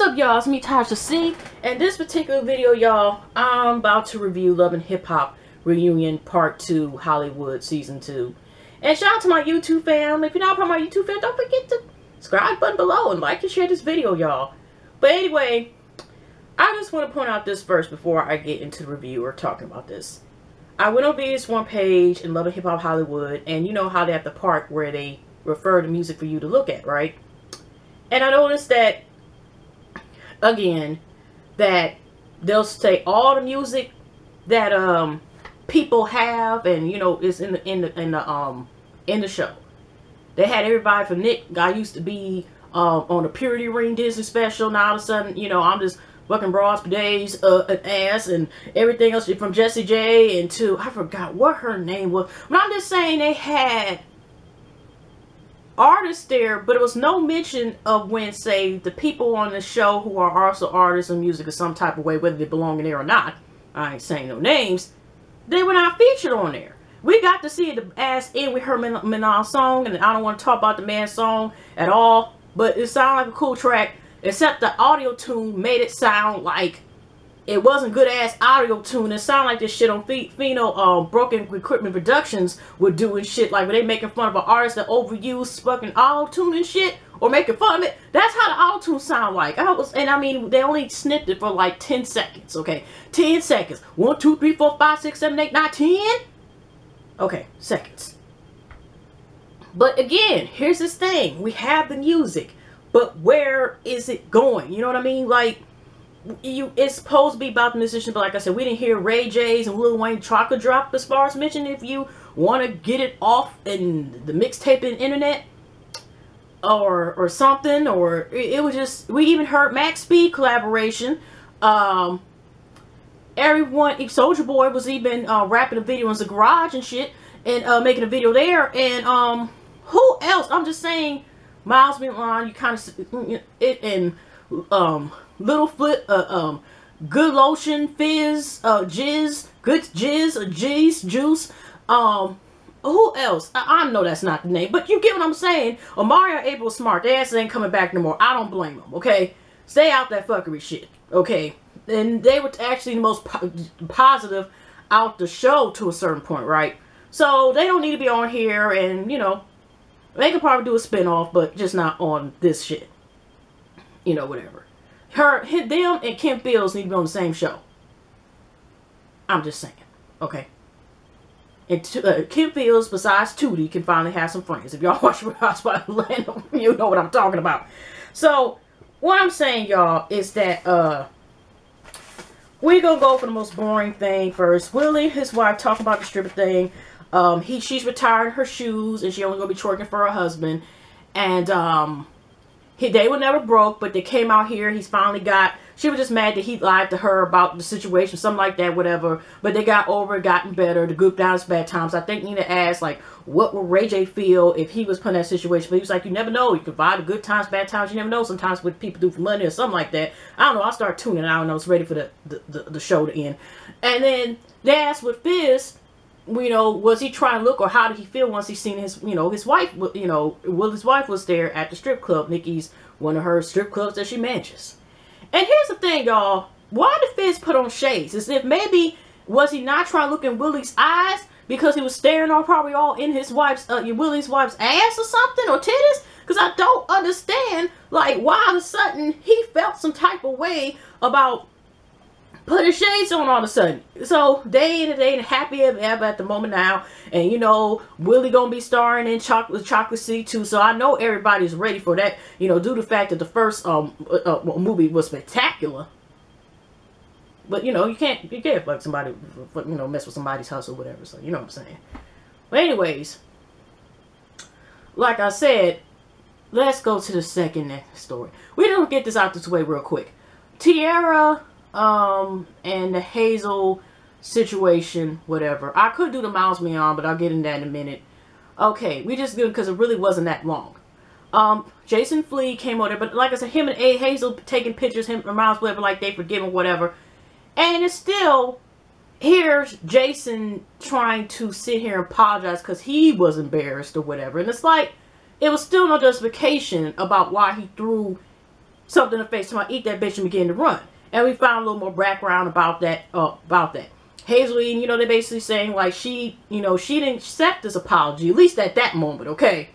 What's up, y'all? It's me, Tasha C. And this particular video, y'all, I'm about to review Love and Hip Hop Reunion Part 2 Hollywood Season 2. And shout out to my YouTube fam. If you're not part of my YouTube fam, don't forget to subscribe button below and like and share this video, y'all. But anyway, I just want to point out this first before I get into the review or talking about this. I went on VH1 page in Love and Hip Hop Hollywood, and you know how they have the part where they refer to music for you to look at, right? And I noticed that again, that they'll say all the music that people have, and you know, is in the show. They had everybody from Nick. I used to be on the Purity Ring Disney special. Now all of a sudden, you know, I'm just fucking bras for days, an ass, and everything else from Jessie J and to I forgot what her name was. But I'm just saying they had artists there, but it was no mention of when, say, the people on the show who are also artists of music in some type of way, whether they belong in there or not, I ain't saying no names, they were not featured on there. We got to see the ass in with her Milan song, and I don't want to talk about the man's song at all, but it sounded like a cool track, except the audio tune made it sound like it wasn't good ass audio tune. It sounded like this shit on Fino Broken Equipment Productions would do and shit, like when they making fun of an artist that overused fucking auto tune and shit, or making fun of it. That's how the auto tune sound like. I mean, they only snipped it for like 10 seconds, okay? 10 seconds. 1, 2, 3, 4, 5, 6, 7, 8, 9, 10. Okay, seconds. But again, here's this thing. We have the music, but where is it going? You know what I mean? Like, it's supposed to be about the musician, but like I said, we didn't hear Ray J's and Lil Wayne chocolate drop as far as mentioned. If you want to get it off in the mixtape and internet or something, or it was just, we even heard Max Speed collaboration. Everyone, Soulja Boy was even rapping a video in the garage and shit, and making a video there. And who else? I'm just saying, Miles Milan, you kind of it, and Little Foot, Good Lotion, Fizz, Jizz, Good Jizz, or Jizz, Juice. Who else? I know that's not the name, but you get what I'm saying. Omari April Smart, their asses ain't coming back no more. I don't blame them, okay? Stay out that fuckery shit, okay? And they were actually the most positive out the show to a certain point, right? So they don't need to be on here, and, you know, they could probably do a spinoff, but just not on this shit. You know, whatever. Them and Kim Fields need to be on the same show. I'm just saying. Okay. And Kim Fields, besides Tootie, can finally have some friends. If y'all watch Real Housewives of Atlanta, you know what I'm talking about. So, what I'm saying, y'all, is that we're going to go for the most boring thing first. Willie, his wife, talking about the stripper thing. She's retiring her shoes, and she only going to be twerking for her husband. And, they were never broke, but they came out here. He's finally got, she was just mad that he lied to her about the situation, something like that, whatever. But they got over it, gotten better. The group down his bad times. I think Nina asked, like, what would Ray J feel if he was put in that situation? But he was like, you never know. You can buy the good times, bad times. You never know sometimes what people do for money or something like that. I don't know. I started tuning out and I was ready for the show to end. And then they asked with Fizz, you know, was he trying to look, or how did he feel once he seen his, you know, his wife, you know, Willie's wife was there at the strip club. Nikki's one of her strip clubs that she manages. And here's the thing, y'all. Why did Fizz put on shades? As if maybe, was he not trying to look in Willie's eyes because he was staring on probably all in his wife's, Willie's wife's ass or something, or titties? Because I don't understand, like, why all of a sudden he felt some type of way about putting shades on all of a sudden. So they ain't happy ever at the moment now, and you know, Willie gonna be starring in Chocolate City too. So I know everybody's ready for that. You know, due to the fact that the first movie was spectacular. But you know, you can't fuck somebody, you know, mess with somebody's house or whatever. So you know what I'm saying. But anyways, like I said, let's go to the second story. We're gonna get this out this way real quick. Tiara and the Hazel situation, whatever. I could do the Miles Milan, but I'll get into that in a minute. Okay, we just good because it really wasn't that long. Jason Flea came over there, but like I said, him and Hazel taking pictures, him and Miles, whatever, like they forgive him, whatever. And it's still, here's Jason trying to sit here and apologize because he was embarrassed or whatever. And it's like, it was still no justification about why he threw something in the face, to eat that bitch, and begin to run. And we found a little more background about that. Hazel, you know, they're basically saying like she didn't accept this apology, at least at that moment, okay?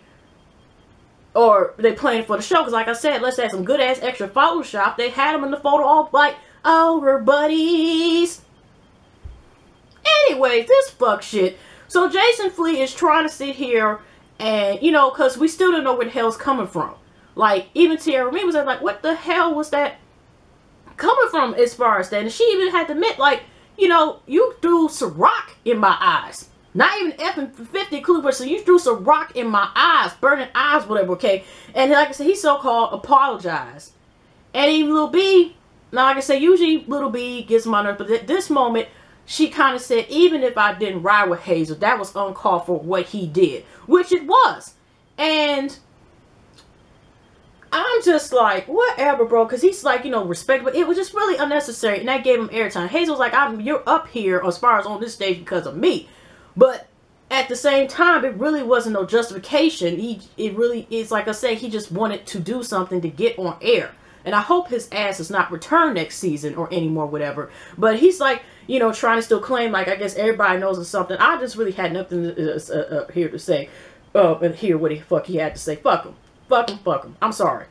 Or they playing for the show, because like I said, let's add some good ass extra Photoshop. They had them in the photo all like, oh, we're buddies. Anyways, this fuck shit. So Jason Fleet is trying to sit here and, you know, because we still don't know where the hell's coming from. Like, even Tierra Marie was like, what the hell was that coming from as far as that? And she even had to admit, like, you know, you threw some rock in my eyes. Not even effing 50 clue, but so you threw some rock in my eyes, burning eyes, whatever, okay? And like I said, he so-called apologized. And even Lil B, now like I said, usually Little B gets my nerve, but at this moment, she kind of said, even if I didn't ride with Hazel, that was uncalled for what he did. Which it was. And I'm just like, whatever, bro. Because he's like, you know, respect. But it was just really unnecessary. And that gave him airtime. Hazel's like, you're up here as far as on this stage because of me. But at the same time, it really wasn't no justification. It's like I said, he just wanted to do something to get on air. And I hope his ass does not return next season or anymore, whatever. But he's like, you know, trying to still claim, like, I guess everybody knows or something. I just really had nothing here to say. And hear what the fuck he had to say. Fuck him. Fuck him, fuck him. I'm sorry.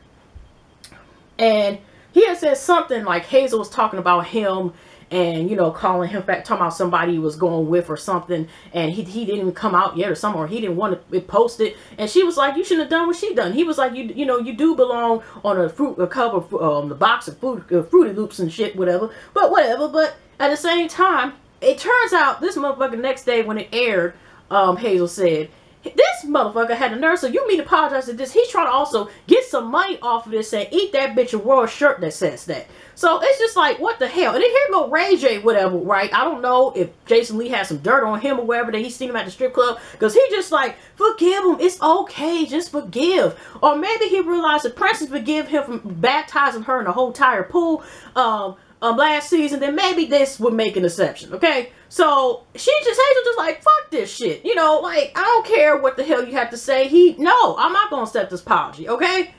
And he had said something like Hazel was talking about him and, you know, calling him back, talking about somebody he was going with or something. And he didn't even come out yet or something, or he didn't want to post it. And she was like, you shouldn't have done what she done. He was like, you know, you do belong on a cover, the box of Fruity Loops and shit, whatever. But whatever. But at the same time, it turns out this motherfucker next day when it aired, Hazel said, this motherfucker had the nerve, so you mean to apologize to this? He's trying to also get some money off of this and eat that bitch a royal shirt that says that. So it's just like, what the hell? And then here go Ray J, whatever, right? I don't know if Jason Lee has some dirt on him or whatever that he's seen him at the strip club. Because he just like, forgive him. It's okay. Just forgive. Or maybe he realized the princess forgive him from baptizing her in the whole tire pool last season. Then maybe this would make an exception, okay? So Hazel just like, fuck this shit. You know, like, I don't care what the hell you have to say. No, I'm not going to accept this apology, okay?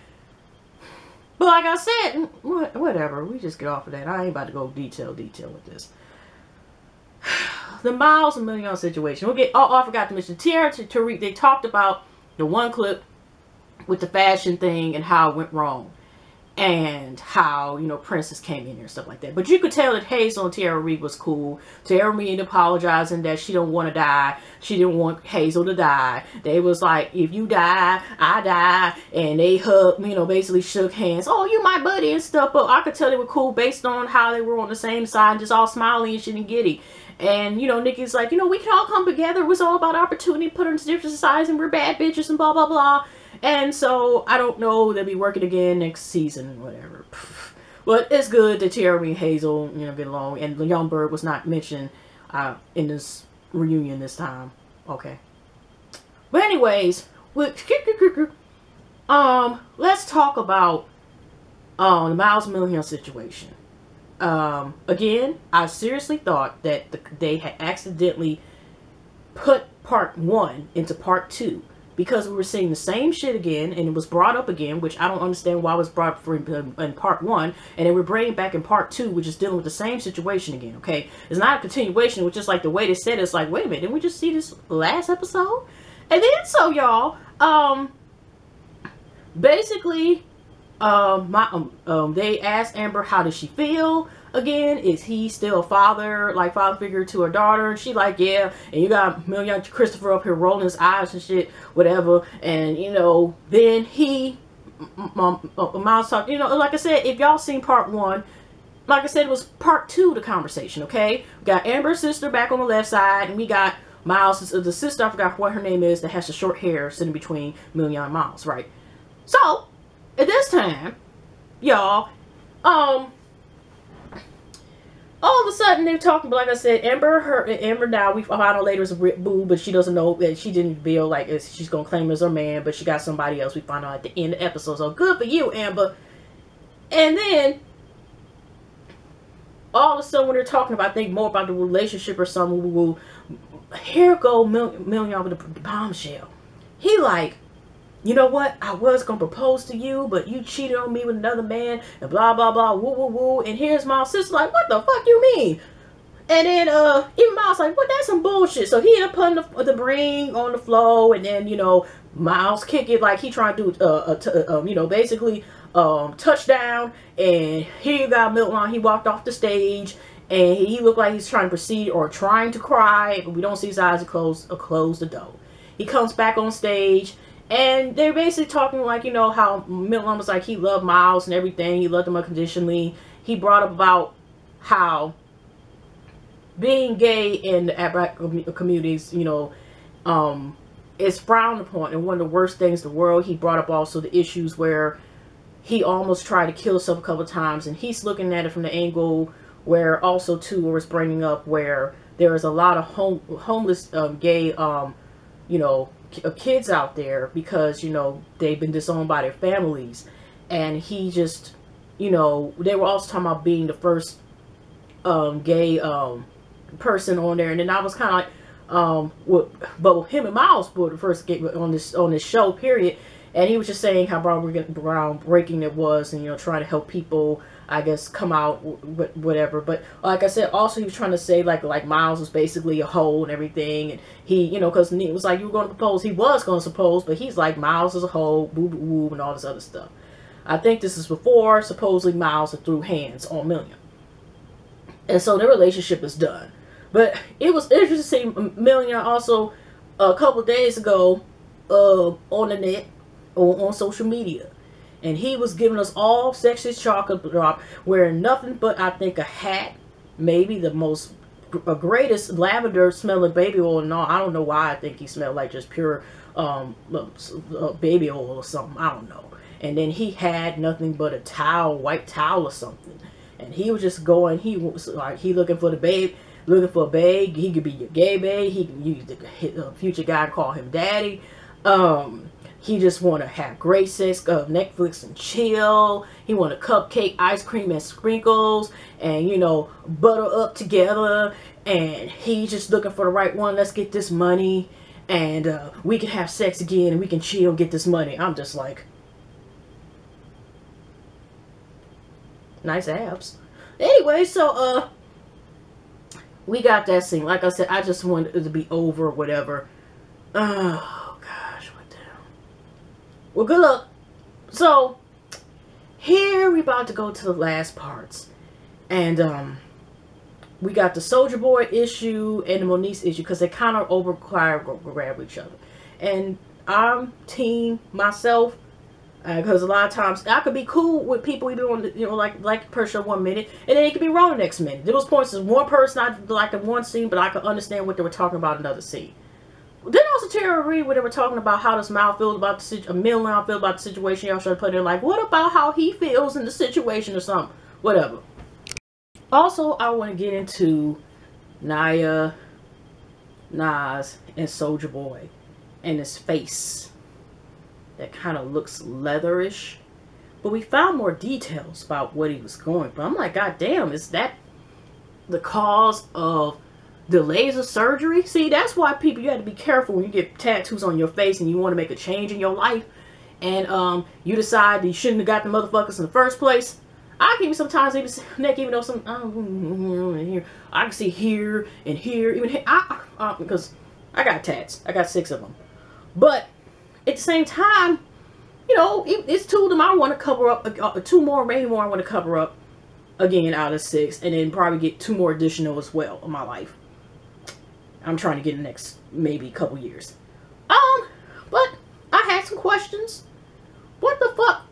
But like I said, whatever. We just get off of that. I ain't about to go detail with this. The Miles and Milan situation. We'll get, I forgot to mention, Tierra and Tariq, they talked about the one clip with the fashion thing and how it went wrong. And how, you know, Princess came in there and stuff like that. But you could tell that Hazel and Tierra Reid was cool. Tierra Reid apologizing that she don't want to die. She didn't want Hazel to die. They was like, if you die, I die. And they hugged, you know, basically shook hands. Oh, you my buddy and stuff. But I could tell they were cool based on how they were on the same side, just all smiley and shit and giddy. And, you know, Nikki's like, you know, we can all come together. It was all about opportunity, put us in different societies, and we're bad bitches and blah, blah, blah. And so, I don't know, they'll be working again next season, whatever. But it's good that Tierra and Hazel, you know, get along. And the Young Bird was not mentioned in this reunion this time. Okay. But anyways, let's talk about the Miles Milan situation. Again, I seriously thought that they had accidentally put part 1 into part 2. Because we were seeing the same shit again, and it was brought up again, which I don't understand why it was brought up in part 1, and then we're bringing it back in part 2, which is dealing with the same situation again, okay? It's not a continuation, which is like the way they said it, it's like, wait a minute, didn't we just see this last episode? And then, so y'all, basically, they asked Amber how does she feel again. Is he still a father figure to her daughter? And she like, yeah. And you got young Christopher up here rolling his eyes and shit, whatever. And you know, then Miles talk, you know, like I said, if y'all seen part 1, like I said, it was part 2 of the conversation, okay? We got Amber's sister back on the left side, and we got Miles, the sister, I forgot what her name is, that has the short hair sitting between Milan and Miles, right? So at this time, y'all, all of a sudden they're talking, but like I said, Amber now, we find out later is a boo, but she doesn't know that she didn't feel like she's gonna claim as her man, but she got somebody else. We find out at the end of the episode. So good for you, Amber. And then all of a sudden when they're talking about, I think more about the relationship or something, here go Milan with the bombshell. He like, you know what? I was going to propose to you, but you cheated on me with another man and blah, blah, blah, woo, woo, woo. And here's Miles' sister like, what the fuck you mean? And then even Miles like, well, that's some bullshit. So he ended up putting the ring on the floor, and then, you know, Miles kick it like he trying to do, you know, basically touchdown. And here you got Milan. He walked off the stage, and he looked like he's trying to proceed or trying to cry, but we don't see his eyes close the door. He comes back on stage, and they're basically talking like, you know, how Milan was like he loved Miles and everything. He loved him unconditionally. He brought up about how being gay in the Black communities, you know, is frowned upon and one of the worst things in the world. He brought up also the issues where he almost tried to kill himself a couple of times, and he's looking at it from the angle where also too was bringing up where there is a lot of homeless gay you know, kids out there because, you know, they've been disowned by their families. And he just, you know, they were also talking about being the first gay person on there. And then I was kind of like but him and Miles were the first gay on this show, period. And he was just saying how groundbreaking it was, and, you know, trying to help people, I guess, come out, whatever. But like I said, also he was trying to say like Miles was basically a hoe and everything, and he, you know, because it was like, you were going to propose, he was going to propose, but he's like, Miles is a hoe, boo boo boo, and all this other stuff. I think this is before supposedly Miles threw hands on Milan, and so their relationship is done. But it was interesting to see Milan also a couple of days ago on the net, on social media. And he was giving us all sexist chocolate drop, wearing nothing but, I think, a hat, maybe the most greatest lavender smelling baby oil and all. I don't know why I think he smelled like just pure baby oil or something. I don't know. And then he had nothing but a towel, white towel or something. And he was just going, he was like, he looking for the babe, looking for a babe. He could be your gay babe. He can use the future guy and call him daddy. He just want to have great sex, Netflix and chill. He want a cupcake, ice cream, and sprinkles, and, you know, butter up together. And he's just looking for the right one. Let's get this money, and we can have sex again, and we can chill and get this money. I'm just like, nice abs. Anyway, so we got that scene. Like I said, I just wanted it to be over, whatever. Well, good luck. So, here we about to go to the last parts. And, we got the Soulja Boy issue and the Moniece issue, because they kind of grab each other. And I'm team myself, because a lot of times I could be cool with people even on, you know, like person 1 minute, and then it could be wrong the next minute. There was points as one person I liked in one scene, but I could understand what they were talking about in another scene. Then also Tara Reid, where they were talking about how does Mal feel about the Milan feel about the situation. Y'all should put in like, what about how he feels in the situation or something, whatever. Also, I want to get into Nia, Nas, and Soulja Boy, and his face that kind of looks leatherish. But we found more details about what he was going through. I'm like, God damn, is that the cause of the laser surgery? See, that's why people, you have to be careful when you get tattoos on your face and you want to make a change in your life, and you decide that you shouldn't have got the motherfuckers in the first place. I can even sometimes even see neck, even though some here I can see here and here, even here, because I got tats. I got 6 of them. But at the same time, you know, it's 2 of them I want to cover up. 2 more, maybe more I want to cover up again out of 6, and then probably get 2 more additional as well in my life. I'm trying to get in the next maybe couple years. But I had some questions. What the fuck?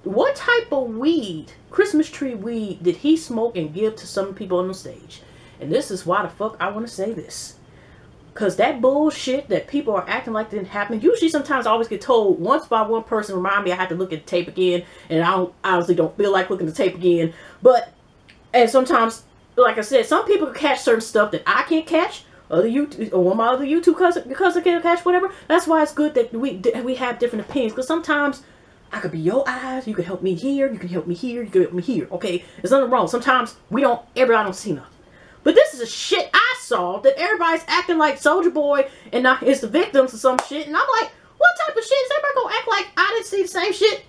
What type of weed, Christmas tree weed, did he smoke and give to some people on the stage? And this is why the fuck I want to say this. Because that bullshit that people are acting like didn't happen. Usually sometimes I always get told once by one person, remind me I have to look at the tape again. And I honestly don't feel like looking at the tape again. But, and sometimes, like I said, some people can catch certain stuff that I can't catch. Other YouTube, or one of my other YouTube cousins can't catch, whatever. That's why it's good that we have different opinions. Because sometimes I could be your eyes. You can help me here. You can help me here. You can help me here. Okay? There's nothing wrong. Sometimes everybody don't see nothing. But this is a shit I saw that everybody's acting like Soulja Boy and is the victims of some shit. And I'm like, what what type of shit? Is everybody gonna act like I didn't see the same shit?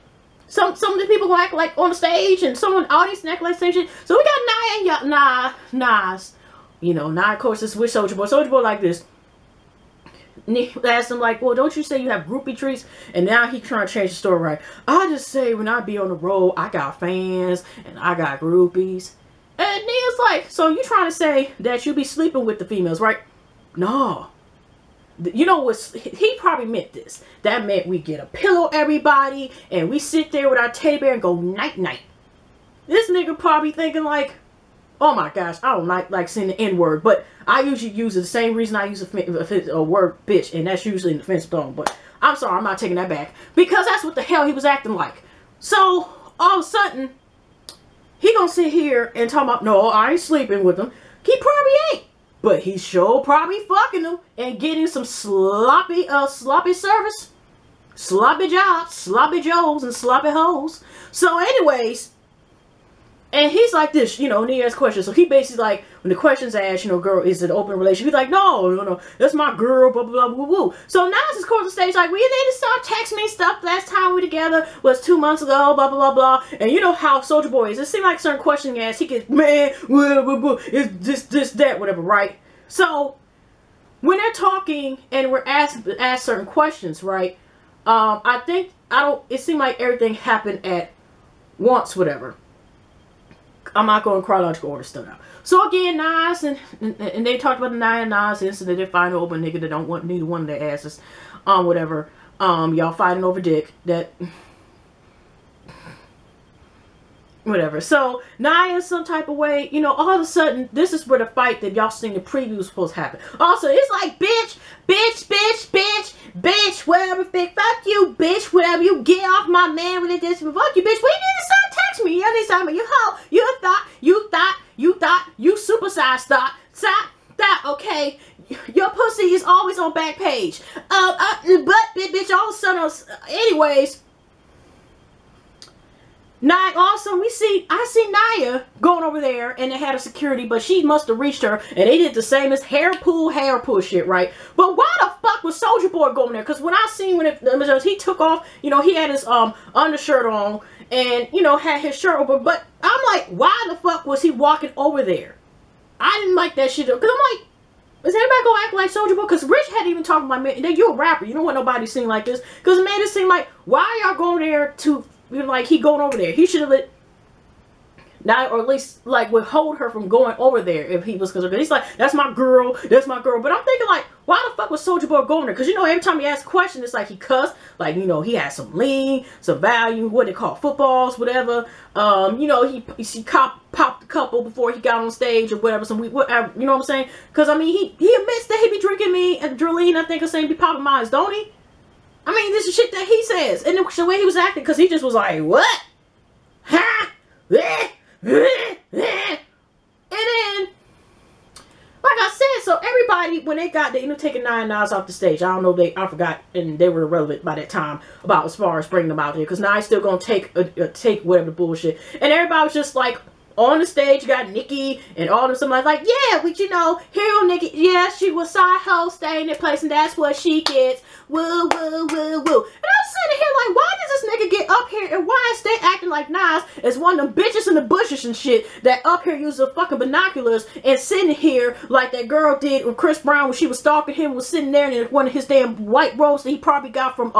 Some of the people gonna act like on the stage, and some in the audience act like the same shit. So we got Nia and Nas. You know, Nia, of course, is with Soulja Boy. Soulja Boy like this. Asked him like, well, don't you say you have groupie treats? And now he trying to change the story, right? I just say when I be on the road, I got fans and I got groupies. And Nia's like, so you trying to say that you be sleeping with the females, right? No. You know what? He probably meant this. That meant we get a pillow, everybody, and we sit there with our teddy bear and go night-night. This nigga probably thinking like, oh my gosh, I don't like saying the N-word, but I usually use it the same reason I use a word bitch, and that's usually an offensive tone. But I'm sorry, I'm not taking that back, because that's what the hell he was acting like. So all of a sudden, he gonna sit here and talk about, no, I ain't sleeping with him. He probably ain't, but he sure probably fucking them and getting some sloppy service, sloppy jobs, sloppy joes, and sloppy hoes. So anyways. And he's like this, you know, Nia asks questions. So he basically like, when the question's asked, you know, girl, is it an open relationship? He's like, no, that's my girl, blah, blah, blah, woo, woo. So now it's just on stage like, well, you need to start texting me stuff. Last time we were together was 2 months ago, blah, blah, blah, blah. And you know how Soulja Boy is. It seems like certain questioning asked, he gets, man, blah, blah, blah, it's this, that, whatever, right? So when they're talking and we're asked certain questions, right? It seemed like everything happened at once, whatever. I'm not going chronological order stuff now. So again, Nas and they talked about the Nia and Nas incident. They find an open nigga that don't want neither one of their asses. Whatever. Y'all fighting over dick. That. Whatever. So Nia in some type of way, you know, all of a sudden, this is where the fight that y'all seen the preview was supposed to happen. Also, it's like, bitch, whatever, fuck you, bitch, whatever, you get off my man with this, fuck you, bitch, we need to stop texting me, you understand me, you hoe, you supersized thought, okay, your pussy is always on back page, but, bitch, all of a sudden, anyways, Nia, also, I see Nia going over there, and they had a security, but she must have reached her, and they did the same as hair pull shit, right? But why the fuck was Soulja Boy going there? Because when I seen he took off, you know, he had his undershirt on, and, you know, had his shirt over, but I'm like, why the fuck was he walking over there? I didn't like that shit, because I'm like, is everybody gonna act like Soulja Boy? Because Rich had even talked about, man, you're a rapper, you don't want nobody sing like this, because it made it seem like, why y'all going there to... Like, he going over there. He should have let Nia, or at least, like, withhold her from going over there if he was concerned. He's like, that's my girl. But I'm thinking, like, why the fuck was Soulja Boy going there? Because, you know, every time he asks a question, it's like he cussed. Like, you know, he had some lean, some value, what they call footballs, whatever. You know, he popped a couple before he got on stage or whatever. Whatever, you know what I'm saying? Because, I mean, he admits that he be drinking me and Drolene, I think, or saying be popping mines, don't he? I mean, this is shit that he says. And the way he was acting, because he just was like, what? Ha! And then, like I said, so everybody, when they got, taking Nia and Nas off the stage, I don't know, I forgot, and they were irrelevant by that time, about as far as bringing them out here, because Nia's still going to take whatever bullshit. And everybody was just like, on the stage, you got Nikki and all of them. Like, yeah, but you know, Hero Nikki, yeah, she was side hoe staying in place, and that's what she gets. Woo, woo, woo, woo. And I'm sitting here like, why does this nigga get up here, and why is they acting like Nas is one of them bitches in the bushes and shit that up here uses the fucking binoculars and sitting here like that girl did with Chris Brown when she was stalking him, was sitting there in one of his damn white robes that he probably got from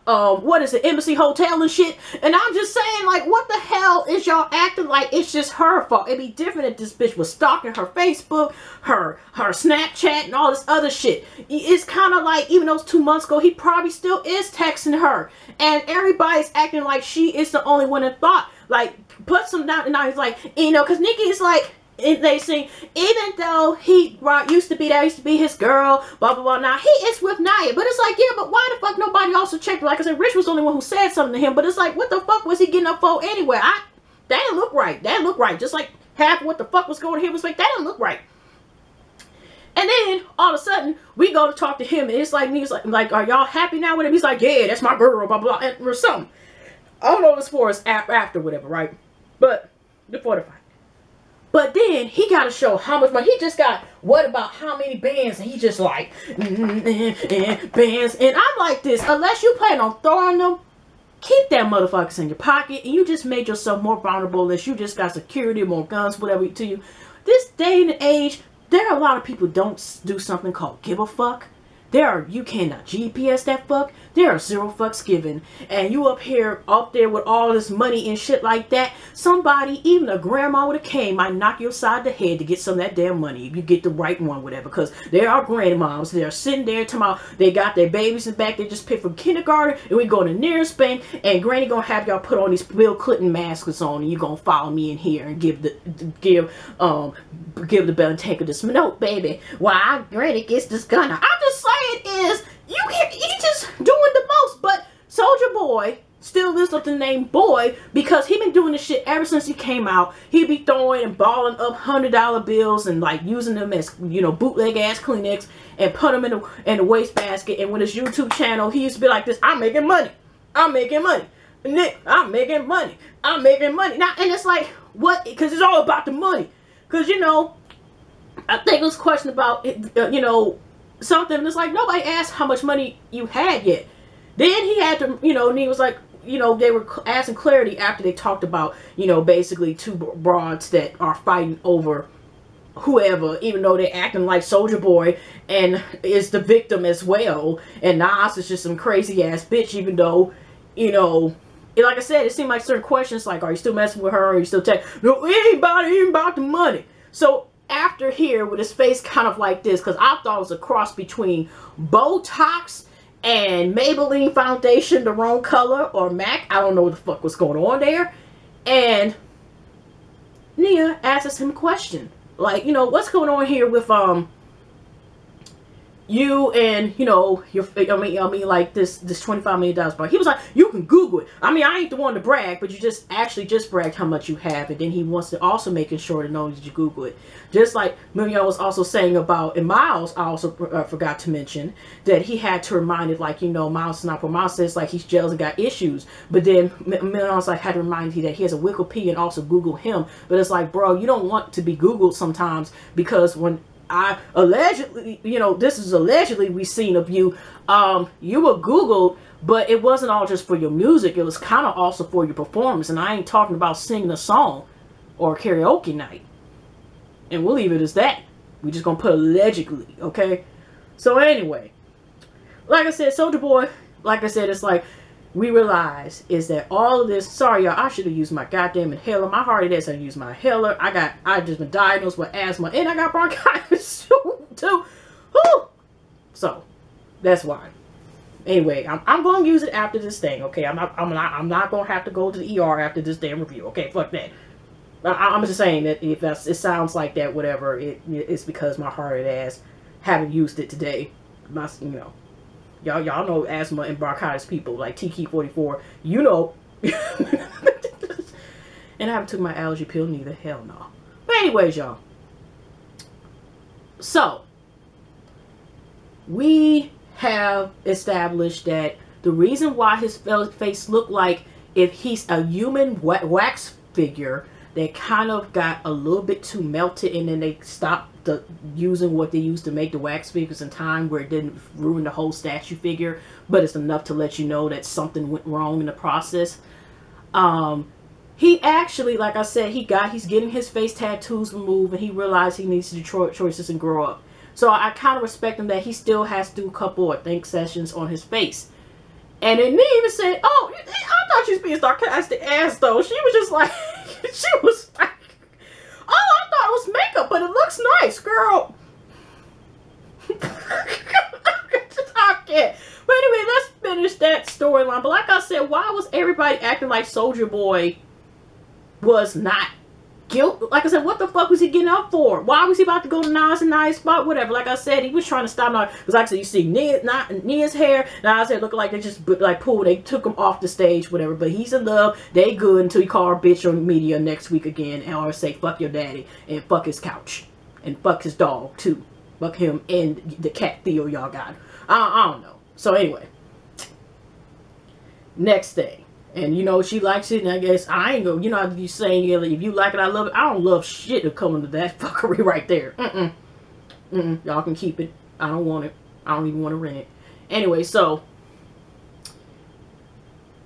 what is it, Embassy Hotel and shit. And I'm just saying, like, what the hell is y'all acting like it's just her fault? It'd be different if this bitch was stalking her Facebook, her Snapchat, and all this other shit. It's kind of like, even though it's 2 months ago, he probably still is texting her. And everybody's acting like she is the only one that thought. Like, put some down, and now he's like, you know, because Nikki is like, they sing, even though he used to be his girl, blah, blah, blah. Now, he is with Nia. But it's like, yeah, but why the fuck nobody also checked? Like I said, Rich was the only one who said something to him. But it's like, what the fuck was he getting up for anyway? That didn't look right. That didn't look right. Just like half what the fuck was going on here was like, that didn't look right. And then, all of a sudden, we go to talk to him. And it's like, he's like, are y'all happy now with him? He's like, yeah, that's my girl, blah, blah, blah, or something. I don't know if it's for us after, whatever, right? But, before the fight. But then he got to show how much money. He just got, what about how many bands? And he just like, bands. And I'm like this, unless you plan on throwing them, keep that motherfuckers in your pocket. And you just made yourself more vulnerable unless you just got security, more guns, whatever to you. This day and age, there are a lot of people who don't do something called give a fuck. You cannot GPS that fuck. There are zero fucks given. And you up there with all this money and shit like that. Somebody, even a grandma with a cane, might knock you upside the head to get some of that damn money. If you get the right one, whatever. Because there are grandmoms. They're sitting there tomorrow. They got their babies in back. They just picked from kindergarten. And we go to the nearest bank. And granny gonna have y'all put on these Bill Clinton masks on. And you gonna follow me in here and give the bell and take this. No, baby. Why granny gets this gun? I'm just saying. He just doing the most. But Soulja Boy still lives up the name Boy because he been doing this shit ever since he came out. He be throwing and balling up $100 bills and like using them as, you know, bootleg ass Kleenex and put them in the wastebasket. And with his YouTube channel, he used to be like this: I'm making money, I'm making money, Nick, I'm making money, I'm making money. Now, and it's like, what? Because it's all about the money. Because, you know, I think it was a question about you know, something. It's like nobody asked how much money you had yet. Then he had to, you know, and he was like, you know, they were asking clarity after they talked about, you know, basically two broads that are fighting over whoever, even though they're acting like Soulja Boy and is the victim as well, and Nas is just some crazy ass bitch, even though, you know, like I said, it seemed like certain questions like, are you still messing with her, or are you still taking, no, it ain't about the money. So after here, with his face kind of like this, because I thought it was a cross between Botox and Maybelline foundation, the wrong color, or MAC. I don't know what the fuck was going on there. And Nia asks him a question. Like, you know, what's going on here with, you and, you know, I mean, like this $25 million bar. He was like, you can Google it. I mean, I ain't the one to brag, but you just bragged how much you have. And then he wants to also making sure to know that you Google it. Just like Milan was also saying about, and Miles, I also forgot to mention that he had to remind it, like, you know, Miles is not for Miles says like he's jealous and got issues. But then Milan was like, had to remind you that he has a Wikipedia and also Google him. But it's like, bro, you don't want to be Googled sometimes, because when I allegedly, you know, this is allegedly we seen of you, you were Googled, but it wasn't all just for your music. It was kind of also for your performance. And I ain't talking about singing a song or a karaoke night. And we'll leave it as that. We just gonna put allegedly, okay? So anyway, like I said, Soulja Boy, like I said, it's like, we realize is that all of this, sorry y'all, I should have used my goddamn inhaler. My heart is I used my inhaler. I just been diagnosed with asthma and I got bronchitis too. Whew. So that's why. Anyway, I'm gonna use it after this thing, okay? I'm not gonna have to go to the ER after this damn review, okay? Fuck that. I'm just saying that if it sounds like that, whatever, it's because my heart and ass haven't used it today. You know. Y'all know asthma and bronchitis people like TK44, you know. And I haven't took my allergy pill neither. Hell no. But anyways, y'all. So we have established that the reason why his face looked like if he's a human wax figure that kind of got a little bit too melted, and then they stopped using what they used to make the wax figures in time where it didn't ruin the whole statue figure, but it's enough to let you know that something went wrong in the process. He actually, like I said, he's getting his face tattoos removed, and he realized he needs to do choices and grow up. So I kind of respect him that he still has to do a couple of think sessions on his face. And then Nia even said, oh, I thought you was being sarcastic ass though. She was just like, she was like, oh, I thought it was makeup, but it looks nice, girl. I can't. But anyway, let's finish that storyline. But like I said, why was everybody acting like Soulja Boy was not guilty? Like I said, what the fuck was he getting up for? Why was he about to go to Nas and Nia's spot? Whatever. Like I said, he was trying to stop Nas. Because like I said, you see Nia's hair, Nas hair looking like they just like pulled, they took him off the stage, whatever. But he's in love. They good until he call her bitch on media next week again, and or say fuck your daddy and fuck his couch and fuck his dog too. Fuck him and the cat Theo y'all got. I don't know. So anyway, next thing. And, you know, she likes it, and I guess I ain't gonna, you know, you saying, if you like it, I love it. I don't love shit to come into that fuckery right there. Y'all can keep it. I don't want it. I don't even want to rent it. Anyway, so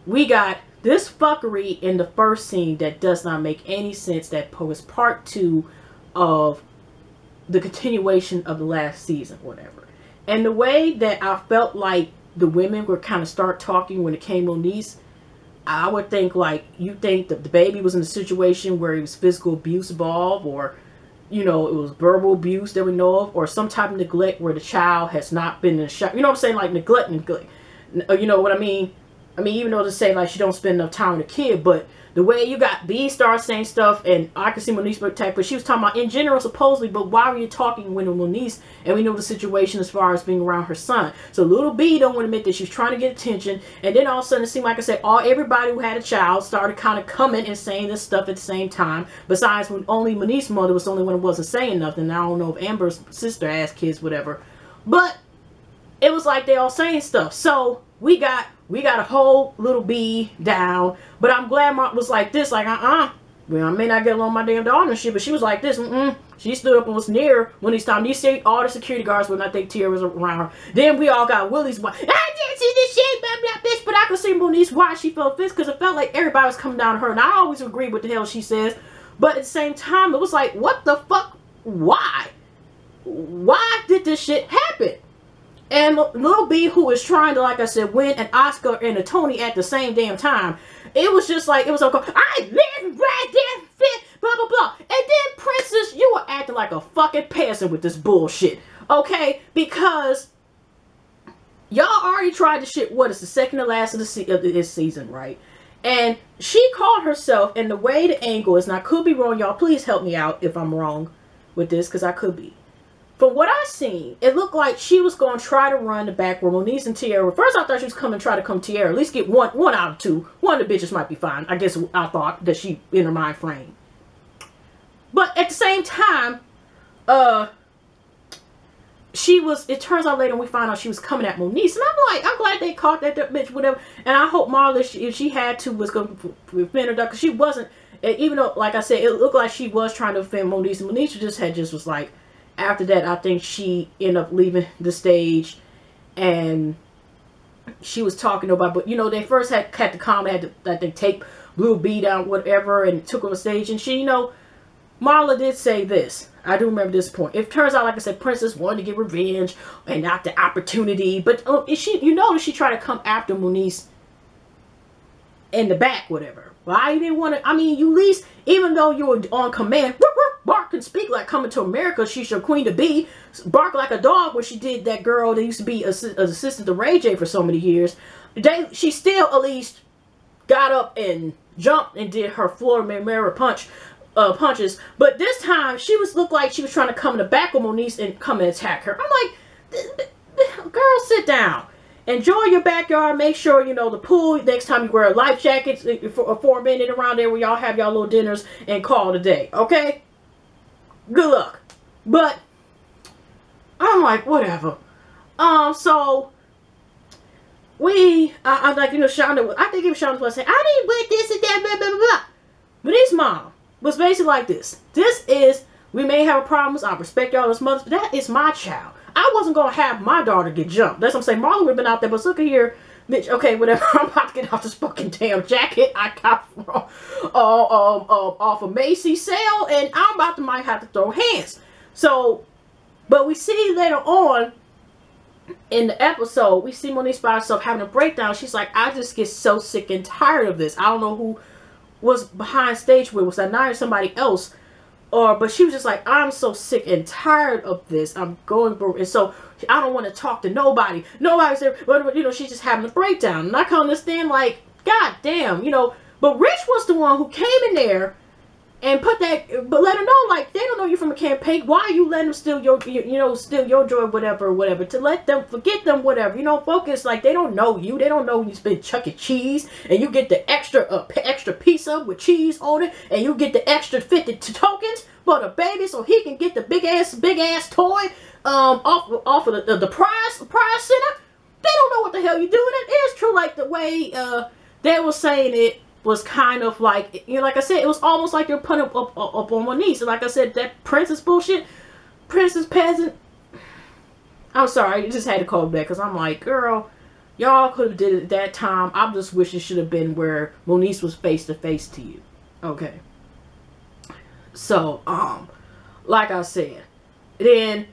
we got this fuckery in the first scene that does not make any sense. That was part 2 of the continuation of the last season, whatever. And the way that I felt like the women were kind of start talking when it came to Moniece, I would think like, you think that the baby was in a situation where it was physical abuse involved, or, you know, it was verbal abuse that we know of, or some type of neglect where the child has not been in the shop. You know what I'm saying? Like neglect. You know what I mean? I mean, even though to say like she don't spend enough time with the kid, but the way you got B start saying stuff, and I can see Moniece attack, but she was talking about in general supposedly, but why were you talking when Moniece, and we know the situation as far as being around her son. So little B don't want to admit that she's trying to get attention, and then all of a sudden it seemed like I said, everybody who had a child started kind of coming and saying this stuff at the same time, besides when only Moniece's mother was the only one who wasn't saying nothing. I don't know if Amber's sister has kids, whatever, but it was like they all saying stuff. So we got a whole little B down, but I'm glad Mark was like this, like, well, I may not get along with my damn daughter and shit, but she was like this, She stood up and was near when he's time. These all the security guards would not think Tia was around her. Then we all got Willie's wife. I didn't see this shit, blah, blah, bitch, but I could see Moniece why she felt this, because it felt like everybody was coming down to her, and I always agree with the hell she says, but at the same time, it was like, what the fuck? Why? Why did this shit happen? And Lil B, who is trying to, like I said, win an Oscar and a Tony at the same damn time, it was just like, it was okay. I live right there, fit, blah, blah, blah. And then, Princess, you were acting like a fucking peasant with this bullshit, okay? Because y'all already tried the shit, what is the second to last of this season, right? And she called herself, and the way the angle is, and I could be wrong, y'all, please help me out if I'm wrong with this, because I could be. From what I seen, it looked like she was going to try to run the back where Moniece and Tierra. First, I thought she was coming to try to come Tierra. At least get one out of two. One of the bitches might be fine. I guess I thought that she in her mind frame. But at the same time, she was, it turns out later we find out she was coming at Moniece. And I'm like, I'm glad they caught that bitch, whatever. And I hope Marla, if she had to, was going to defend her, because she wasn't, even though, like I said, it looked like she was trying to defend Moniece. And Moniece just was like, after that, I think she ended up leaving the stage, and she was talking about, but you know, they first had the comment, had to, I think, take Blue B down, whatever, and took her on stage, and she, you know, Marla did say this. I do remember this point. It turns out, like I said, Princess wanted to get revenge and not the opportunity, but she, you know, she tried to come after Moniece in the back, whatever. Why you didn't want to? I mean, you at least, even though you were on command, bark and speak like Coming to America, she's your queen to be. Bark like a dog when she did that girl that used to be assistant to Ray J for so many years. She still at least got up and jumped and did her floor mirror punches. But this time, she looked like she was trying to come in the back of Moniece and come and attack her. I'm like, girl, sit down. Enjoy your backyard. Make sure, you know, the pool. Next time you wear a life jacket for a minute around there where y'all have y'all little dinners and call it a day. Okay? Good luck. But I'm like, whatever. So I like, you know, Shonda, I think it was Shonda was saying, I didn't with this and that, blah, blah, blah. But his mom was basically like this. This is, we may have problems. I respect y'all as mothers, but that is my child. I wasn't going to have my daughter get jumped. That's what I'm saying. Marlon would have been out there, but look at here, bitch. Okay, whatever. I'm about to get off this fucking damn jacket I got from, off of Macy's sale, and I'm about to might have to throw hands. So, but we see later on in the episode, we see Moniece by herself having a breakdown. She's like, I just get so sick and tired of this. I don't know who was behind stage with. Was that Nia or somebody else? But she was just like, I'm so sick and tired of this. I'm going through, and so I don't want to talk to nobody. Nobody's there. But, you know, she's just having a breakdown. And I can understand, like, God damn, you know. But Rich was the one who came in there and put that, but let her know, like, they don't know you from a campaign. Why are you letting them steal your, you know, steal your joy, whatever, whatever. To let them, forget them, whatever. You know, focus, like, they don't know you. They don't know you spend Chuck E. Cheese, and you get the extra pizza with cheese on it, and you get the extra 50 tokens for the baby so he can get the big ass toy off of the prize center. They don't know what the hell you're doing. It is true, like the way they were saying it was kind of like, you know, like I said, it was almost like they're putting up on Moniece. And like I said, that princess bullshit, princess peasant. I'm sorry, I just had to call back because I'm like, girl, y'all could have did it at that time. I just wish it should have been where Moniece was face to face to you. Okay. So, like I said, then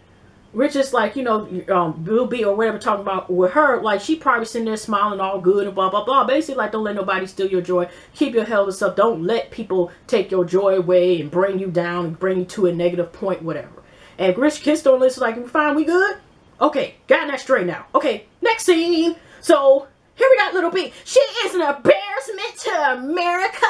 Rich is like, you know, Bill B or whatever talking about with her, like she probably sitting there smiling all good and blah, blah, blah. Basically, like, don't let nobody steal your joy. Keep your hell to yourself. Don't let people take your joy away and bring you down and bring you to a negative point, whatever. And Rich kissed on this, like, we fine, we good? Okay, got that straight now. Okay, next scene. So, here we got little B. She is an embarrassment to America.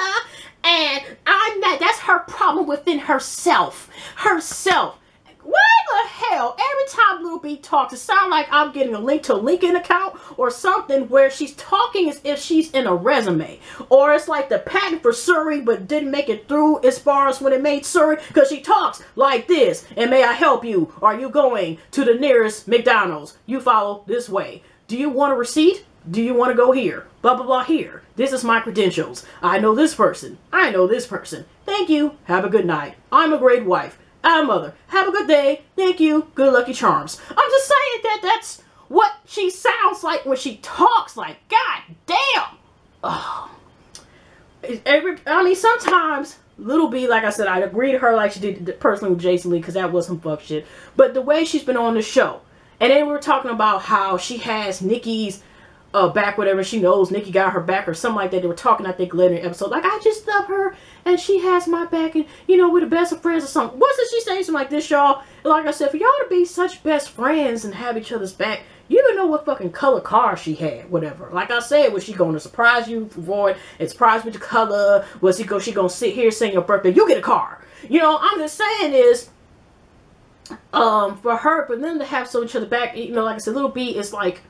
And I'm not, that's her problem within herself. Herself. What the hell? Every time Little B talks, it sounds like I'm getting a link to a LinkedIn account or something where she's talking as if she's in a resume. Or it's like the patent for Surrey but didn't make it through as far as when it made Surrey because she talks like this. And may I help you? Are you going to the nearest McDonald's? You follow this way. Do you want a receipt? Do you want to go here? Blah, blah, blah, here. This is my credentials. I know this person. I know this person. Thank you. Have a good night. I'm a great wife. I'm a mother. Have a good day. Thank you. Good lucky charms. I'm just saying that that's what she sounds like when she talks. Like, god damn. Oh. I mean, sometimes Little B, like I said, I'd agree to her like she did personally with Jason Lee because that was some fuck shit. But the way she's been on the show. And then we were talking about how she has Nikki's back, whatever, she knows Nikki got her back or something like that. They were talking, I think, later in the episode, like, I just love her and she has my back and, you know, we're the best of friends or something. Wasn't she saying something like this, y'all? Like I said, for y'all to be such best friends and have each other's back, you don't know what fucking color car she had, whatever. Like I said, was she going to surprise you for it and surprise with the color? Was she going to sit here saying your birthday, you get a car? You know, I'm just saying is, for her, for them to have so each other back, you know, like I said, Little B is like,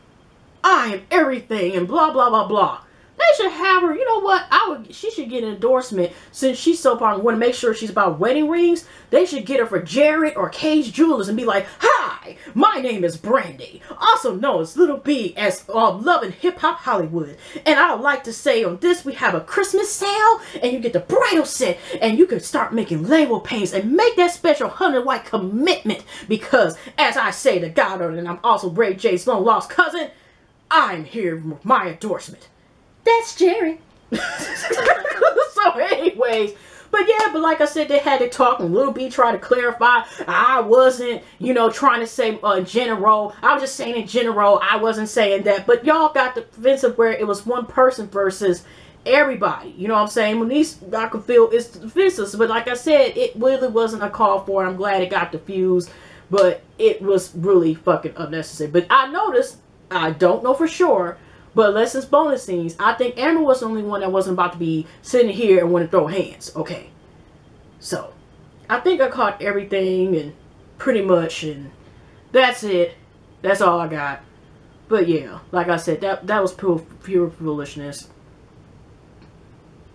I am everything and blah, blah, blah, blah. They should have her, you know what, she should get an endorsement since she's so popular. Want to make sure she's about wedding rings. They should get her for Jared or Cage Jewelers and be like, hi, my name is Brandy, also known as Little B as Love and Hip Hop Hollywood. And I would like to say on this, we have a Christmas sale and you get the bridal set and you can start making label paints and make that special 100 white commitment because as I say to Goddard and I'm also Ray J's long lost cousin, I'm here with my endorsement. That's Jerry. So anyways, but yeah, but like I said, they had to talk and Little B tried to clarify. I wasn't, you know, trying to say general. I was just saying in general. I wasn't saying that. But y'all got the defensive where it was one person versus everybody. You know what I'm saying? Moniece, I could feel it's defensive. But like I said, it really wasn't a call for it. I'm glad it got diffused. But it was really fucking unnecessary. But I noticed, I don't know for sure, but unless it's bonus scenes, I think Amber was the only one that wasn't about to be sitting here and want to throw hands. Okay. So, I think I caught everything and pretty much, and that's it. That's all I got. But yeah, like I said, that was pure foolishness.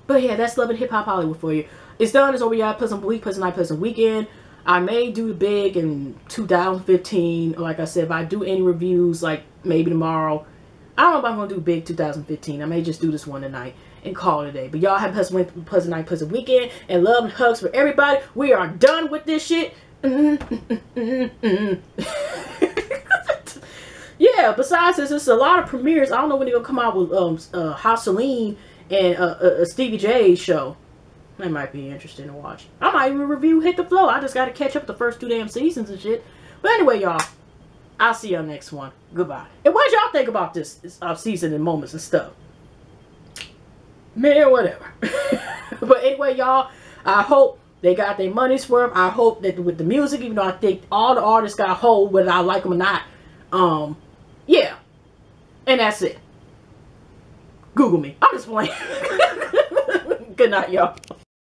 But yeah, that's Love and Hip Hop Hollywood for you. It's done. It's over. Y'all Pleasant Week, Pleasant Night, Pleasant Weekend. I may do big in 2015. Like I said, if I do any reviews, like maybe tomorrow. I don't know if I'm going to do big 2015. I may just do this one tonight and call it a day. But y'all have a pleasant night, pleasant weekend. And love and hugs for everybody. We are done with this shit. Yeah, besides this, there's a lot of premieres. I don't know when they're going to come out with House Celine and Stevie J's show. That might be interesting to watch. I might even review Hit the Flow. I just got to catch up the first 2 damn seasons and shit. But anyway, y'all. I'll see y'all next one. Goodbye. And what y'all think about this season and moments and stuff? Man, whatever. But anyway, y'all, I hope they got their money's worth. I hope that with the music, even though I think all the artists got hold, whether I like them or not. Yeah. And that's it. Google me. I'm just playing. Good night, y'all.